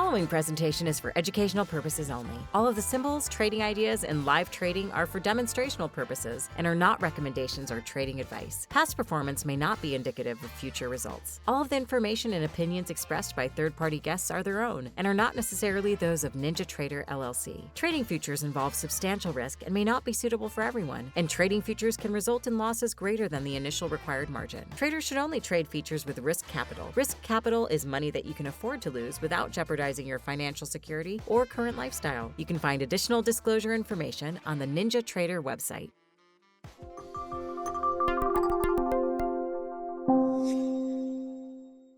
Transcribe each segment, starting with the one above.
following presentation is for educational purposes only. All of the symbols, trading ideas, and live trading are for demonstrational purposes and are not recommendations or trading advice. Past performance may not be indicative of future results. All of the information and opinions expressed by third-party guests are their own and are not necessarily those of NinjaTrader LLC. Trading futures involve substantial risk and may not be suitable for everyone, and trading futures can result in losses greater than the initial required margin. Traders should only trade futures with risk capital. Risk capital is money that you can afford to lose without jeopardizing your financial security or current lifestyle. You can find additional disclosure information on the NinjaTrader website.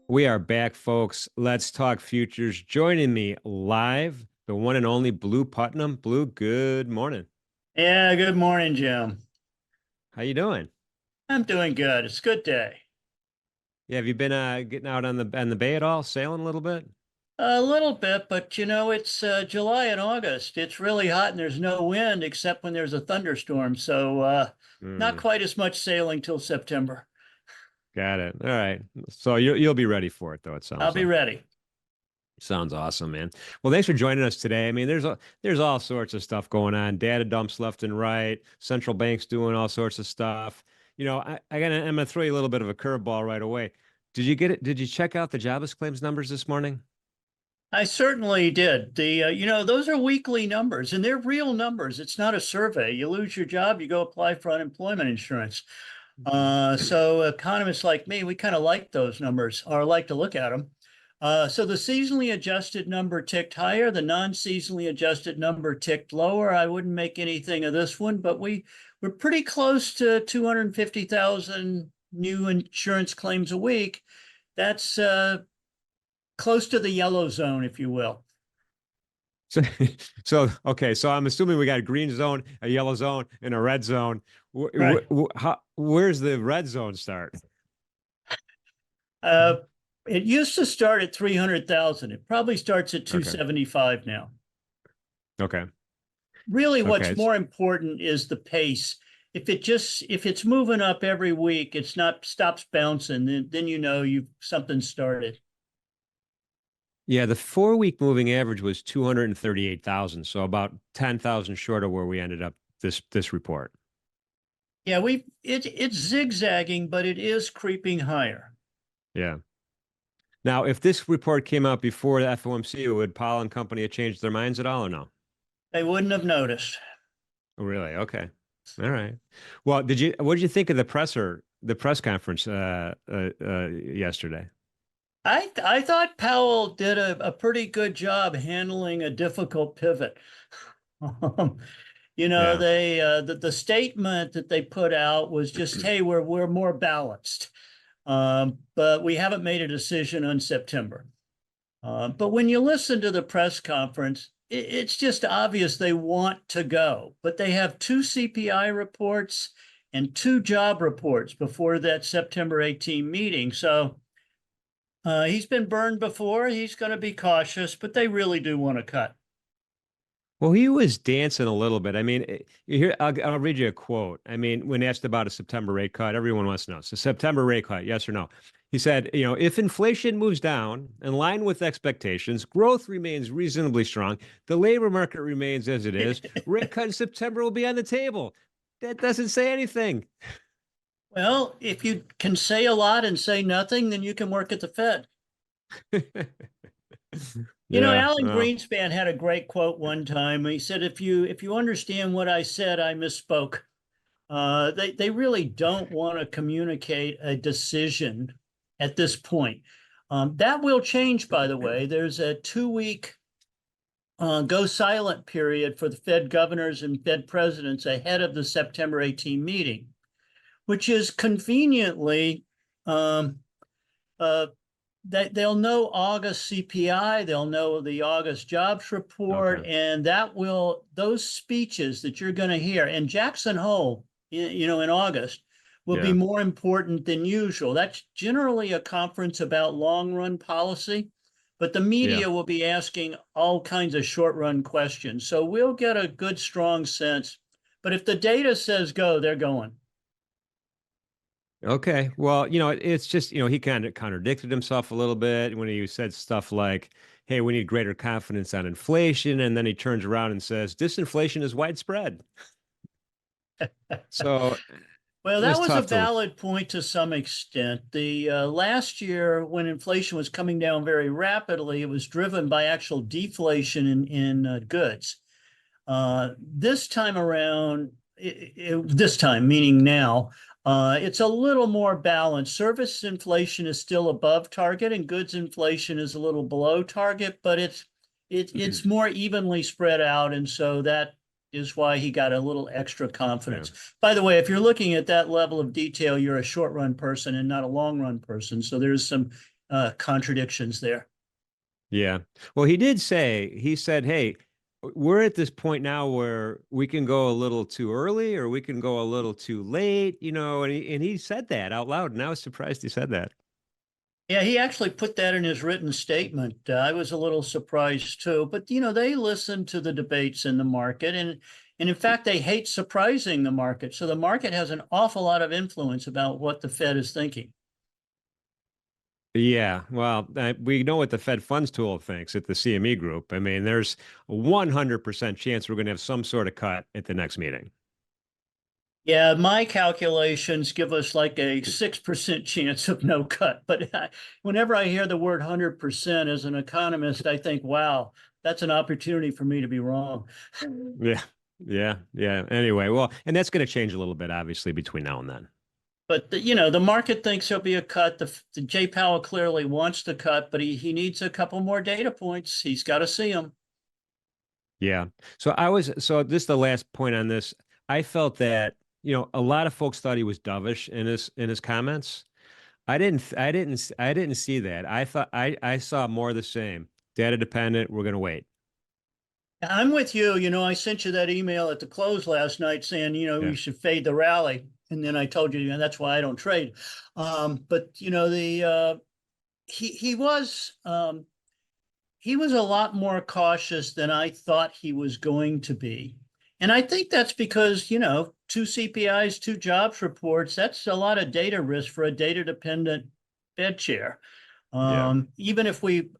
We are back, folks. Let's talk futures. Joining me live, the one and only Blu Putnam. Blu, good morning. Yeah, good morning, Jim. How you doing? I'm doing good. It's a good day. Yeah, have you been getting out on the bay at all, sailing a little bit? A little bit, but you know, it's July and August. It's really hot and there's no wind except when there's a thunderstorm. So not quite as much sailing till September. Got it. All right. So you'll be ready for it, though, it sounds I'll be ready. Sounds awesome, man. Well, thanks for joining us today. I mean, there's all sorts of stuff going on. Data dumps left and right. Central banks doing all sorts of stuff. You know, I'm gonna throw you a little bit of a curveball right away. Did you get it? Did you check out the jobless claims numbers this morning? I certainly did. You know, those are weekly numbers and they're real numbers. It's not a survey. You lose your job, you go apply for unemployment insurance. So economists like me, we kind of like those numbers or like to look at them. So the seasonally adjusted number ticked higher. The non-seasonally adjusted number ticked lower. I wouldn't make anything of this one, but we're pretty close to 250,000 new insurance claims a week. That's close to the yellow zone, if you will. Okay. So I'm assuming we got a green zone, a yellow zone, and a red zone. Right. Where's the red zone start? It used to start at 300,000. It probably starts at 275 now. Okay. Really, what's more important is the pace. If it's moving up every week, it's not stops bouncing, then you know something started. Yeah, the 4-week moving average was 238,000, so about 10,000 short of where we ended up this report. Yeah, it's zigzagging, but it is creeping higher. Yeah. Now, if this report came out before the FOMC, would Powell and company have changed their minds at all or no? They wouldn't have noticed. Really? Okay. All right. Well, what did you think of the press conference yesterday? I thought Powell did a pretty good job handling a difficult pivot. You know, the statement that they put out was just, hey, we're more balanced. But we haven't made a decision on September. But when you listen to the press conference, it's just obvious they want to go. But they have 2 CPI reports and 2 job reports before that September 18 meeting. So he's been burned before. He's going to be cautious, but they really do want to cut. Well, he was dancing a little bit. I mean, here I'll read you a quote. I mean, when asked about a September rate cut, everyone wants to know. So September rate cut, yes or no? He said, you know, if inflation moves down in line with expectations, growth remains reasonably strong, the labor market remains as it is, rate cut in September will be on the table. That doesn't say anything. Well, if you can say a lot and say nothing, then you can work at the Fed. You know, Alan Greenspan had a great quote one time. He said, if you understand what I said, I misspoke. They really don't want to communicate a decision at this point. That will change, by the way. There's a 2-week go silent period for the Fed governors and Fed presidents ahead of the September 18 meeting, which is conveniently they'll know August CPI, they'll know the August jobs report, and those speeches that you're going to hear, and Jackson Hole, you know, in August, will be more important than usual. That's generally a conference about long-run policy, but the media will be asking all kinds of short-run questions. So we'll get a good, strong sense. But if the data says go, they're going. Okay. Well, you know, it's just, you know, he kind of contradicted himself a little bit when he said stuff like, hey, we need greater confidence on inflation. And then he turns around and says, disinflation is widespread. So Well, it that was was a tough to, valid point to some extent. The last year, when inflation was coming down very rapidly, it was driven by actual deflation in goods. This time around, this time, meaning now, it's a little more balanced. Service inflation is still above target, and goods inflation is a little below target, but it's more evenly spread out, and so that is why he got a little extra confidence. yeah. By the way, if you're looking at that level of detail, you're a short run person and not a long run person, so there's some contradictions there. Yeah. Well, he said, hey, we're at this point now where we can go a little too early or we can go a little too late, and he said that out loud. And I was surprised he said that. Yeah, he actually put that in his written statement. I was a little surprised too, but they listen to the debates in the market, and in fact, they hate surprising the market. So the market has an awful lot of influence about what the Fed is thinking. Yeah. Well, we know what the Fed funds tool thinks at the CME group. I mean, there's a 100% chance we're going to have some sort of cut at the next meeting. Yeah, my calculations give us like a 6% chance of no cut. But whenever I hear the word 100% as an economist, I think, wow, that's an opportunity for me to be wrong. Yeah. Yeah. Yeah. Anyway, well, and that's going to change a little bit, obviously, between now and then. But the market thinks there'll be a cut. The Jay Powell clearly wants the cut, but he needs a couple more data points. He's got to see them. Yeah. So this is the last point on this. I felt that, a lot of folks thought he was dovish in his comments. I didn't see that. I saw more of the same. Data dependent, we're gonna wait. I'm with you. I sent you that email at the close last night saying, Yeah. we should fade the rally. And then I told you, that's why I don't trade. But he was he was a lot more cautious than I thought he was going to be. And I think that's because, two CPIs, two jobs reports, that's a lot of data risk for a data dependent Fed chair. Yeah. Even if we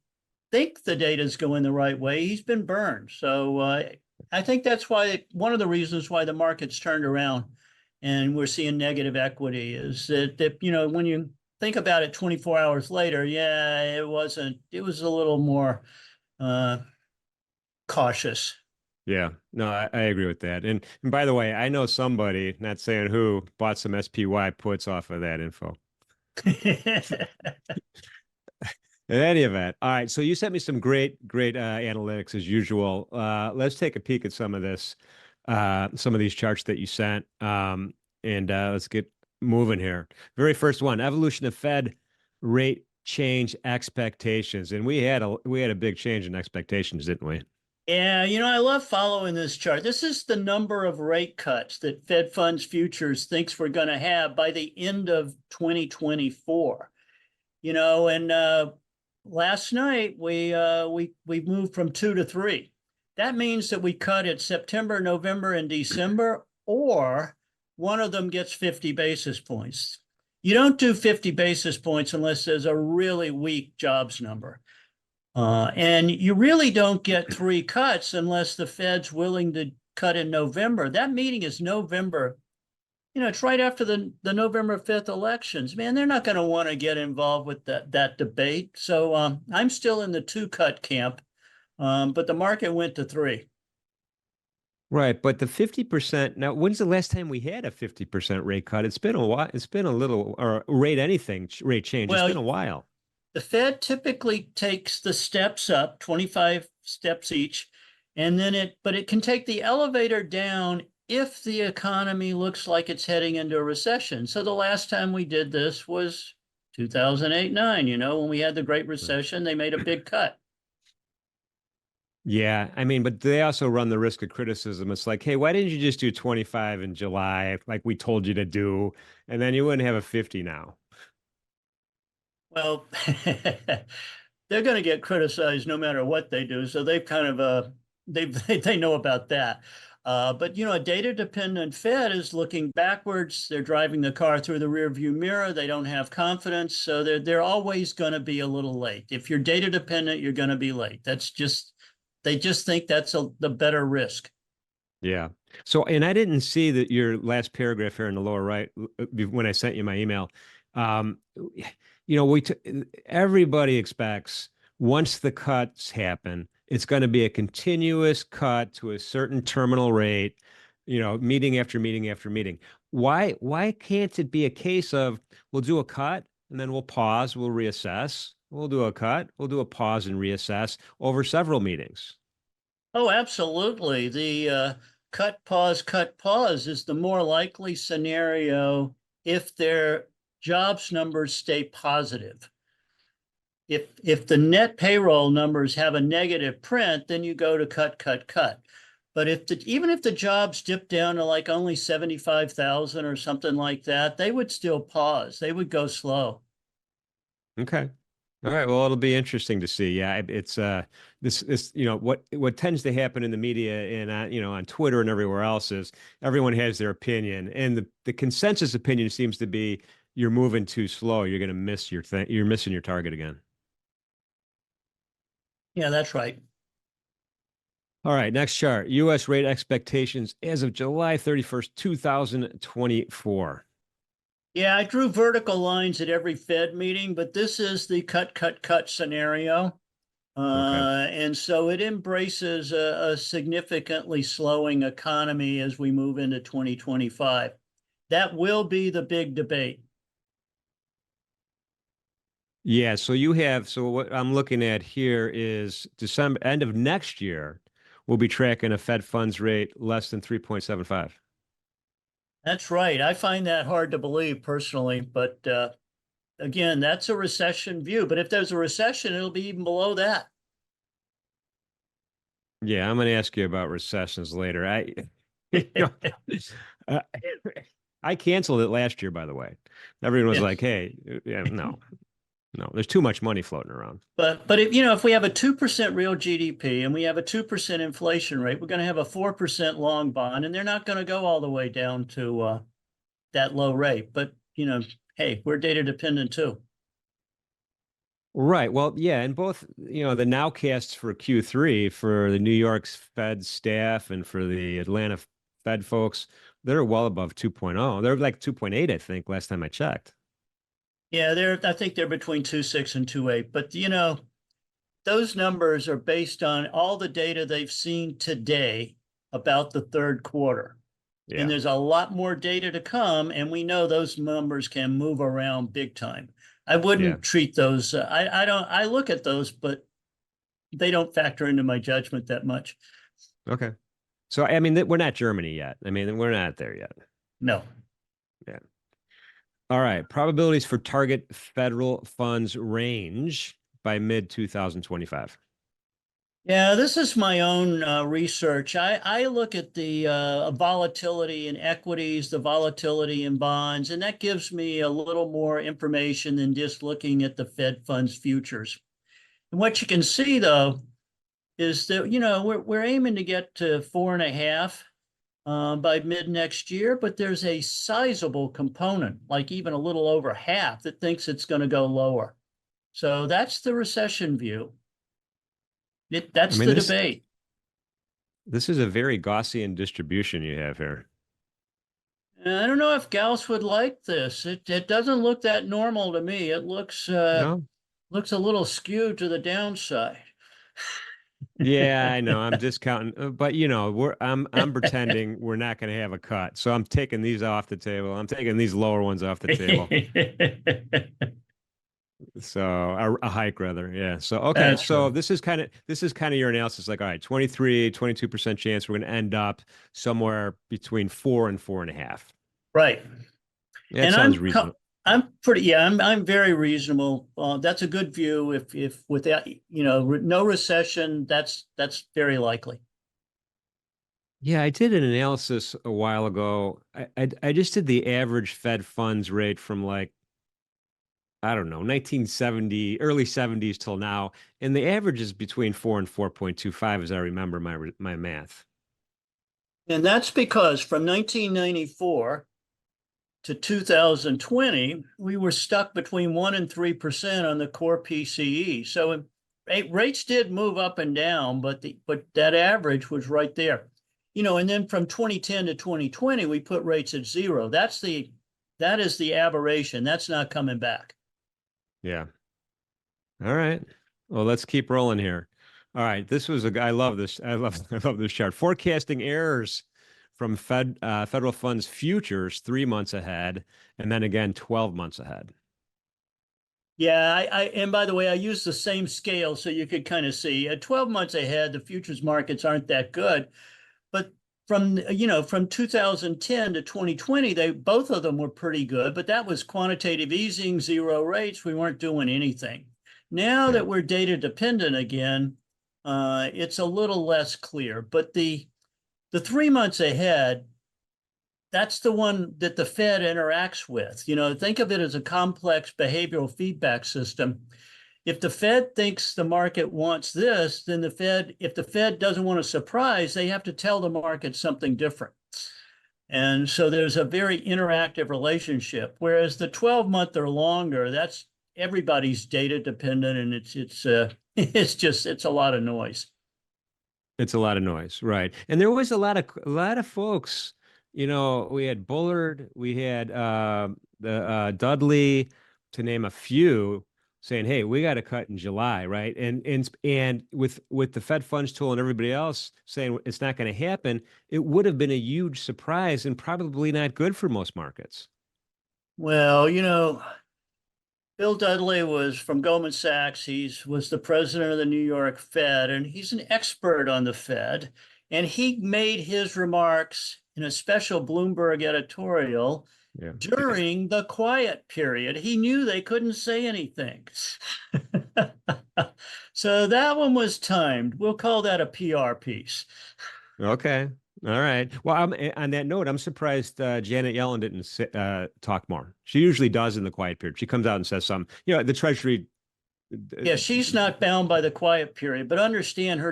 think the data is going the right way, he's been burned. So I think that's why one of the reasons why the market's turned around and we're seeing negative equity is that when you think about it 24 hours later, yeah, it was a little more cautious. Yeah. No, I agree with that. And by the way, I know somebody, not saying who, bought some SPY puts off of that info. In any event, all right. So you sent me some great analytics as usual. Let's take a peek at some of this, some of these charts that you sent, and let's get moving here. Very first one: evolution of Fed rate change expectations, and we had a big change in expectations, didn't we? Yeah, I love following this chart. This is the number of rate cuts that Fed funds futures thinks we're going to have by the end of 2024. And last night we moved from 2 to 3. That means that we cut at September, November, and December, or one of them gets 50 basis points. You don't do 50 basis points unless there's a really weak jobs number. And you really don't get 3 cuts unless the Fed's willing to cut in November. That meeting is November. It's right after the November 5th elections. Man, they're not going to want to get involved with that debate. So I'm still in the 2-cut camp, but the market went to 3. Right, but the 50%, now when's the last time we had a 50% rate cut? It's been a while. It's been a little, or rate change. It's Well, been a while. the Fed typically takes the steps up, 25 steps each, and then but it can take the elevator down if the economy looks like it's heading into a recession. So the last time we did this was 2008-9, when we had the Great Recession, they made a big cut. Yeah, I mean, but they also run the risk of criticism. It's like, hey, why didn't you just do 25 in July like we told you to do? And then you wouldn't have a 50 now. Well, they're going to get criticized no matter what they do. So they've kind of they know about that. But a data-dependent Fed is looking backwards. They're driving the car through the rearview mirror. They don't have confidence, so they're always going to be a little late. If you're data-dependent, you're going to be late. They just think that's the better risk. Yeah. So, and I didn't see that your last paragraph here in the lower right when I sent you my email. Um, everybody expects once the cuts happen, it's going to be a continuous cut to a certain terminal rate, meeting after meeting after meeting. Why can't it be a case of we'll do a cut and then we'll pause, we'll reassess, we'll do a cut, we'll do a pause and reassess over several meetings? Oh, absolutely. The cut, pause is the more likely scenario if their jobs numbers stay positive. If the net payroll numbers have a negative print, then you go to cut. But even if the jobs dip down to like only 75,000 or something like that, they would still pause. They would go slow. Okay. All right. Well, it'll be interesting to see. Yeah, it's this what tends to happen in the media and on Twitter and everywhere else is everyone has their opinion, and the consensus opinion seems to be you're moving too slow. You're going to miss your thing. You're missing your target again. Yeah, that's right. All right, next chart. U.S. rate expectations as of July 31st, 2024. Yeah, I drew vertical lines at every Fed meeting, but this is the cut scenario. Okay. And so it embraces a significantly slowing economy as we move into 2025. That will be the big debate. Yeah, so what I'm looking at here is December, end of next year, we'll be tracking a Fed funds rate less than 3.75. That's right. I find that hard to believe personally, but again, that's a recession view. But if there's a recession, it'll be even below that. Yeah, I'm going to ask you about recessions later. You know, uh, I canceled it last year, by the way. Everyone was Yes. like, "Hey, yeah, no, there's too much money floating around." But if we have a 2% real GDP and we have a 2% inflation rate, we're going to have a 4% long bond, and they're not going to go all the way down to that low rate. But hey, we're data dependent too. Right. Well, yeah, and both, the nowcasts for Q3 for the New York's Fed staff and for the Atlanta Fed folks, they're well above 2.0. They're like 2.8, I think, last time I checked. Yeah, I think they're between 2.6 and 2.8. But those numbers are based on all the data they've seen today about the third quarter. Yeah. And there's a lot more data to come, and we know those numbers can move around big time. I wouldn't treat those. I don't. I look at those, but they don't factor into my judgment that much. Okay. So, I mean, we're not Germany yet. I mean, we're not there yet. No. Yeah. All right. Probabilities for target federal funds range by mid 2025. Yeah, this is my own research. I look at the volatility in equities, the volatility in bonds, and that gives me a little more information than just looking at the Fed funds futures. And what you can see, though, is that we're aiming to get to 4.5 by mid next year, but there's a sizable component, like even a little over half, that thinks it's going to go lower. So that's the recession view. That's the debate. This is a very Gaussian distribution you have here. I don't know if Gauss would like this. It doesn't look that normal to me. It looks a little skewed to the downside. Yeah, I know. I'm discounting, but I'm pretending we're not going to have a cut. So I'm taking these off the table. I'm taking these lower ones off the table. So a hike rather. Yeah. So okay. That's So right. this is kind of your analysis. Like, all right, 22% chance we're going to end up somewhere between 4 and 4.5. Right. That And sounds reasonable. I'm very reasonable. That's a good view. If without no recession, that's very likely. Yeah, I did an analysis a while ago. I just did the average Fed funds rate from like, I don't know, 1970, early 70s till now, and the average is between 4 and 4.25, as I remember my math. And that's because from 1994 to 2020, we were stuck between 1% and 3% on the core PCE. So rates did move up and down, but that average was right there. And then from 2010 to 2020, we put rates at zero. That is the aberration. That's not coming back. Yeah. All right. Well, let's keep rolling here. All right. This was I love this. I love this chart. Forecasting errors from federal funds futures 3 months ahead, and then again 12 months ahead. Yeah, and by the way, I use the same scale so you could kind of see at 12 months ahead, the futures markets aren't that good. But from 2010 to 2020, both of them were pretty good, but that was quantitative easing, zero rates. We weren't doing anything. Now that we're data dependent again, it's a little less clear. But the 3 months ahead, that's the one that the Fed interacts with. Think of it as a complex behavioral feedback system. If the Fed thinks the market wants this, then if the Fed doesn't want a surprise, they have to tell the market something different. And so there's a very interactive relationship. Whereas the 12-month or longer, that's everybody's data dependent, and it's a lot of noise. It's a lot of noise, right? And there was a lot of folks. We had Bullard, we had the Dudley, to name a few, saying, "Hey, we got to cut in July," right? And with the Fed funds tool and everybody else saying it's not going to happen, it would have been a huge surprise and probably not good for most markets. Well, Bill Dudley was from Goldman Sachs. He was the president of the New York Fed, and he's an expert on the Fed. And he made his remarks in a special Bloomberg editorial during the quiet period. He knew they couldn't say anything. So that one was timed. We'll call that a PR piece. Okay. All right. Well, on that note, I'm surprised Janet Yellen didn't talk more. She usually does in the quiet period. She comes out and says something. The Treasury. Yeah, she's not bound by the quiet period, but understand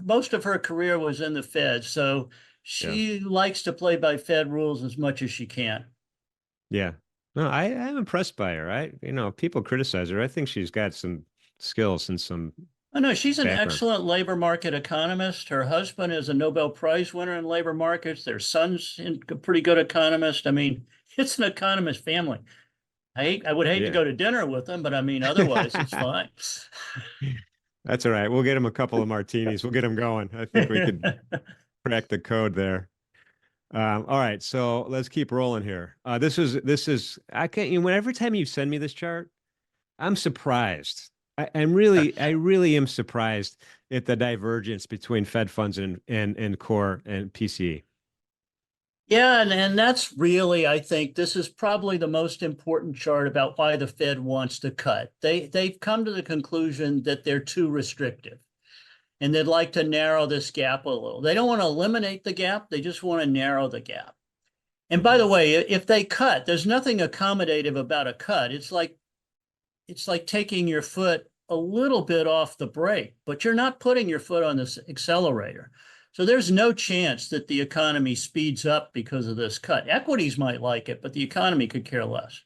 most of her career was in the Fed, so she likes to play by Fed rules as much as she can. Yeah. No, I'm impressed by her. People criticize her. I think she's got some skills and some. Oh, no, she's an background. excellent labor market economist. Her husband is a Nobel Prize winner in labor markets. Their son's a pretty good economist. I mean, it's an economist family. I would hate to go to dinner with them, but I mean, otherwise it's fine. That's all right. We'll get him a couple of martinis. We'll get him going. I think we could crack the code there. All right, so let's keep rolling here. This is I can't. Every time you send me this chart, I'm surprised. I really am surprised at the divergence between Fed funds and core and PCE. Yeah, and that's really, I think, this is probably the most important chart about why the Fed wants to cut. They've come to the conclusion that they're too restrictive, and they'd like to narrow this gap a little. They don't want to eliminate the gap. They just want to narrow the gap. And by the way, if they cut, there's nothing accommodative about a cut. It's like taking your foot a little bit off the brake, but you're not putting your foot on this accelerator. So there's no chance that the economy speeds up because of this cut. Equities might like it, but the economy could care less.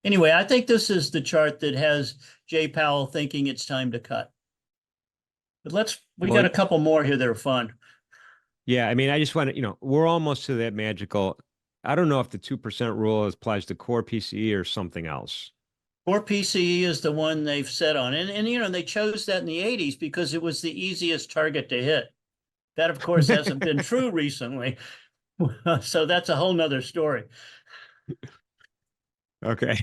Anyway, I think this is the chart that has Jay Powell thinking it's time to cut. But we got a couple more here that are fun. Yeah, I mean, I just want to, we're almost to that magical. I don't know if the 2% rule applies to core PCE or something else. Core PCE is the one they've set on. And they chose that in the 80s because it was the easiest target to hit. That, of course, hasn't been true recently. So that's a whole nother story. Okay.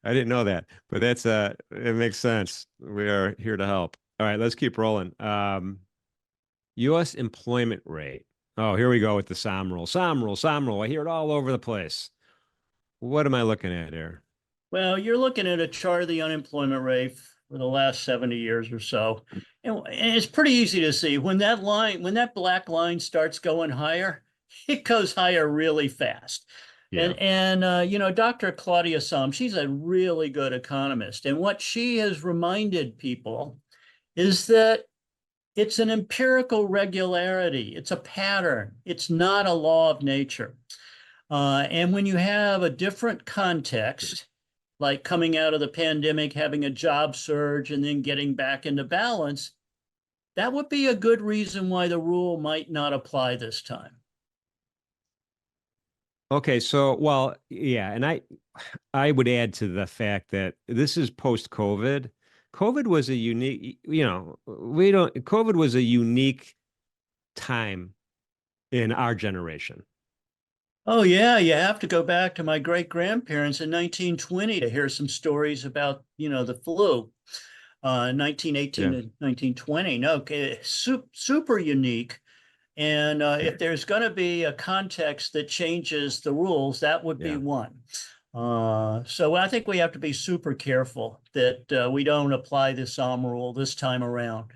I didn't know that, but it makes sense. We are here to help. All right, let's keep rolling. U.S. employment rate. Oh, here we go with the Sahm rule. Sahm rule. I hear it all over the place. What am I looking at here? Well, you're looking at a chart of the unemployment rate for the last 70 years or so. And it's pretty easy to see when that black line starts going higher, it goes higher really fast. Yeah. And Dr. Claudia Sahm, she's a really good economist. And what she has reminded people is that it's an empirical regularity. It's a pattern. It's not a law of nature. And when you have a different context, like coming out of the pandemic, having a job surge, and then getting back into balance, that would be a good reason why the rule might not apply this time. Okay, so well, yeah, and I would add to the fact that this is post-COVID. COVID was a unique, we don't COVID was a unique time in our generation. Oh, yeah, you have to go back to my great grandparents in 1920 to hear some stories about, the flu, 1918 Yeah. to 1920. No, okay, super unique. And if there's going to be a context that changes the rules, that would be Yeah. one. So I think we have to be super careful that we don't apply the Sahm rule this time around.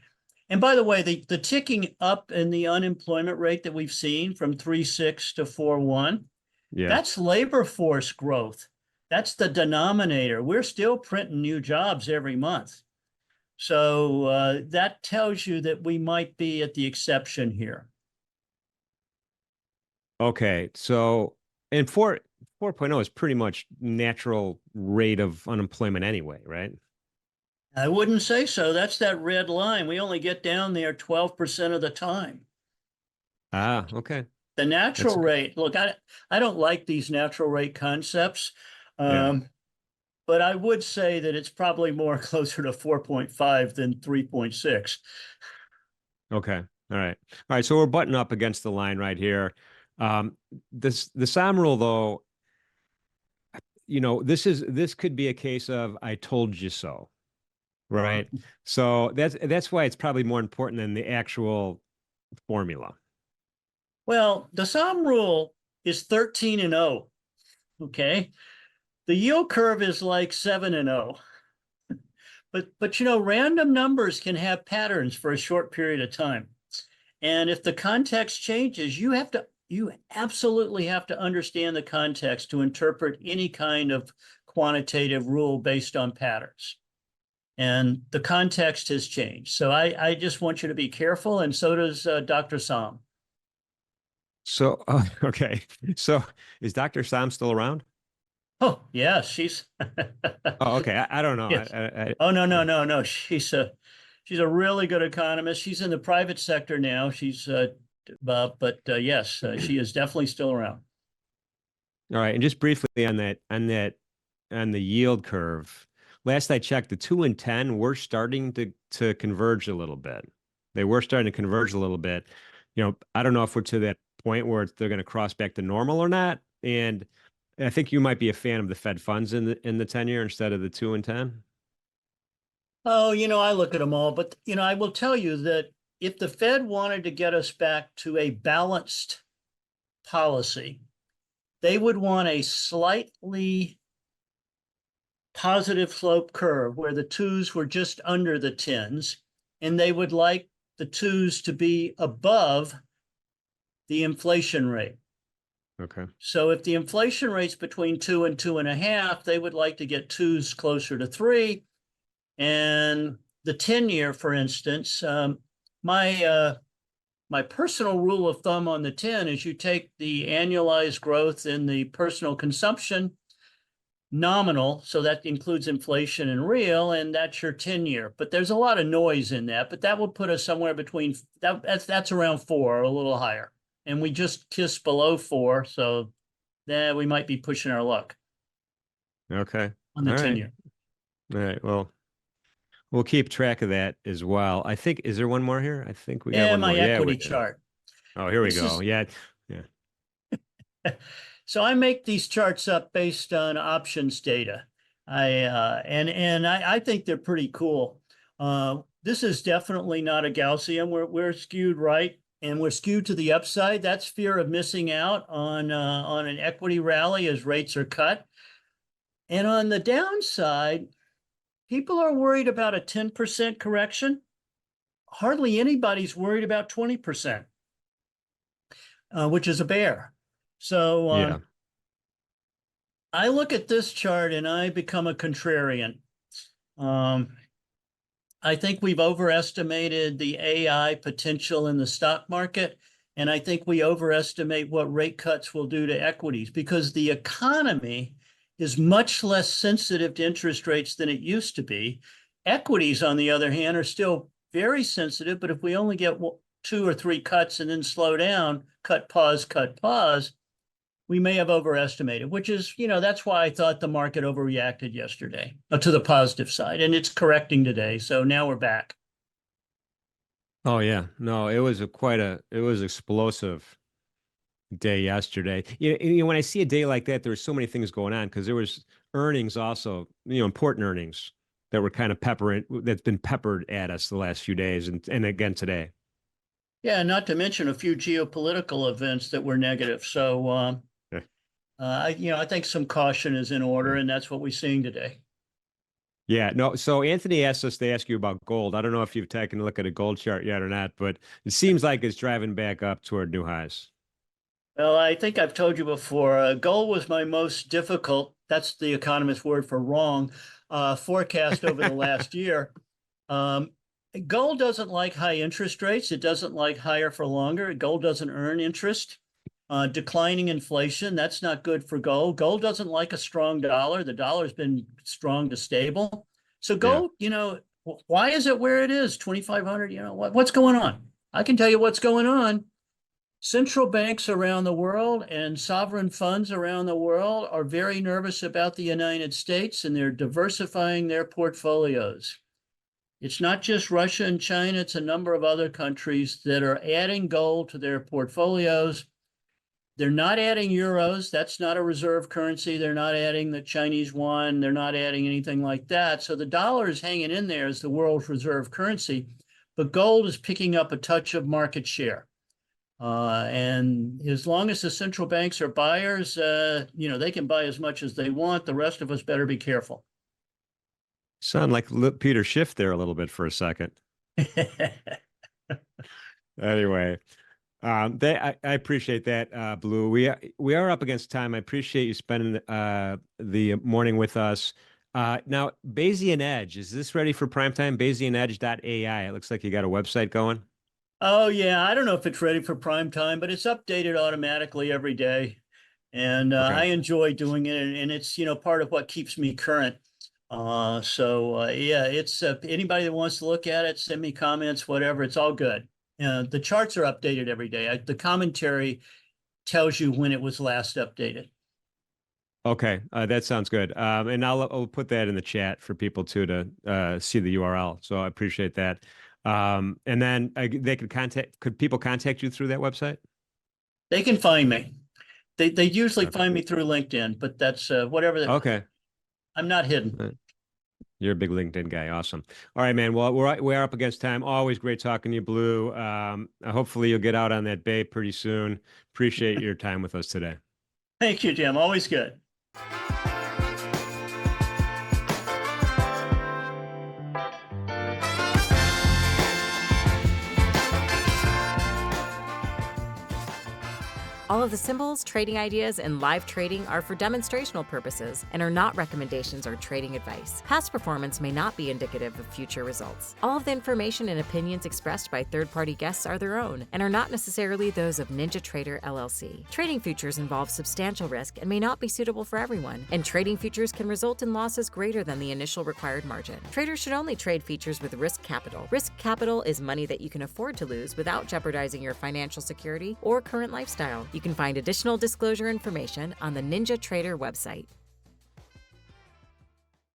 And by the way, the ticking up in the unemployment rate that we've seen from 3.6 to 4.1, Yeah. that's labor force growth. That's the denominator. We're still printing new jobs every month. So that tells you that we might be at the exception here. Okay, so and 4.0 is pretty much natural rate of unemployment anyway, right? I wouldn't say so. That's that red line. We only get down there 12% of the time. Ah, okay. The natural That's rate, look, I don't like these natural rate concepts, yeah. but I would say that it's probably more closer to 4.5 than 3.6. Okay. All right. All right. So we're butting up against the line right here. The Sam rule though, this could be a case of I told you so, right? So that's why it's probably more important than the actual formula. Well, the Sahm rule is 13 and 0. Okay. The yield curve is like 7 and 0. But random numbers can have patterns for a short period of time. And if the context changes, you absolutely have to understand the context to interpret any kind of quantitative rule based on patterns. And the context has changed. So I just want you to be careful, and so does Dr. Sahm. So okay. So is Dr. Sam still around? Oh, yeah, she's Oh, okay. I don't know. yes. Oh, no, no, no, no. She's a really good economist. She's in the private sector now. She's but yes, she is definitely still around. All right, and just briefly on the yield curve. Last I checked, the 2 and 10 were starting to converge a little bit. They were starting to converge a little bit. I don't know if we're to that point where they're going to cross back to normal or not. And I think you might be a fan of the Fed funds in the 10-year instead of the 2 and 10. Oh, I look at them all, but I will tell you that if the Fed wanted to get us back to a balanced policy, they would want a slightly positive slope curve where the twos were just under the tens, and they would like the twos to be above the inflation rate. Okay. So if the inflation rate's between 2 and 2.5, they would like to get twos closer to 3. And the 10-year, for instance, my personal rule of thumb on the 10 is you take the annualized growth in the personal consumption nominal, so that includes inflation and real, and that's your 10-year. But there's a lot of noise in that, but that will put us somewhere between that's around 4 or a little higher. And we just kissed below 4, so we might be pushing our luck Okay. on the All right. 10-year. All right. Well, we'll keep track of that as well. I think, is there one more here? I think we got And one my more. Yeah, equity we do. chart. Oh, here we This go. is Yeah. Yeah. So I make these charts up based on options data. I think they're pretty cool. This is definitely not a Gaussian. We're skewed right, and we're skewed to the upside. That's fear of missing out on an equity rally as rates are cut. And on the downside, people are worried about a 10% correction. Hardly anybody's worried about 20%, which is a bear. So Yeah. I look at this chart and I become a contrarian. Um, I think we've overestimated the AI potential in the stock market. And I think we overestimate what rate cuts will do to equities because the economy is much less sensitive to interest rates than it used to be. Equities, on the other hand, are still very sensitive, but if we only get 2 or 3 cuts and then slow down, cut, pause, we may have overestimated, which is, that's why I thought the market overreacted yesterday to the positive side, and it's correcting today. So now we're back. Oh yeah, no, it was it was explosive day yesterday. When I see a day like that, there were so many things going on because there was earnings also, important earnings that were kind of that's been peppered at us the last few days and again today. Yeah, not to mention a few geopolitical events that were negative. So, Yeah. I think some caution is in order, and that's what we're seeing today. Yeah, no. So Anthony asked us to ask you about gold. I don't know if you've taken a look at a gold chart yet or not, but it seems like it's driving back up toward new highs. Well, I think I've told you before, gold was my most difficult, that's the economist's word for wrong, forecast over the last year. Gold doesn't like high interest rates. It doesn't like higher for longer. Gold doesn't earn interest. Declining inflation, that's not good for gold. Gold doesn't like a strong dollar. The dollar's been strong to stable. So gold, why is it where it is? 2,500, what's going on? I can tell you what's going on. Central banks around the world and sovereign funds around the world are very nervous about the United States, and they're diversifying their portfolios. It's not just Russia and China, it's a number of other countries that are adding gold to their portfolios. They're not adding euros. That's not a reserve currency. They're not adding the Chinese yuan. They're not adding anything like that. So the dollar is hanging in there as the world's reserve currency, but gold is picking up a touch of market share. And as long as the central banks are buyers, they can buy as much as they want. The rest of us better be careful. Sound like Peter Schiff there a little bit for a second. Anyway, I appreciate that, Blu. We are up against time. I appreciate you spending the morning with us. Now, Bayesian Edge, is this ready for prime time? BayesianEdge.ai. It looks like you got a website going. Oh, yeah. I don't know if it's ready for prime time, but it's updated automatically every day. And Okay. I enjoy doing it. And it's, part of what keeps me current. Yeah, it's anybody that wants to look at it, send me comments, whatever. It's all good. The charts are updated every day. The commentary tells you when it was last updated. Okay, that sounds good. And I'll put that in the chat for people too to see the URL. So I appreciate that. And then could people contact you through that website? They can find me. They usually find me through LinkedIn, but that's whatever. Okay. I'm not hidden. You're a big LinkedIn guy. Awesome. All right, man. Well, we're up against time. Always great talking to you, Blu. Hopefully you'll get out on that bay pretty soon. Appreciate your time with us today. Thank you, Jim. Always good. All of the symbols, trading ideas, and live trading are for demonstrational purposes and are not recommendations or trading advice. Past performance may not be indicative of future results. All of the information and opinions expressed by third-party guests are their own and are not necessarily those of NinjaTrader LLC. Trading futures involve substantial risk and may not be suitable for everyone, and trading futures can result in losses greater than the initial required margin. Traders should only trade futures with risk capital. Risk capital is money that you can afford to lose without jeopardizing your financial security or current lifestyle. You can find additional disclosure information on the NinjaTrader website.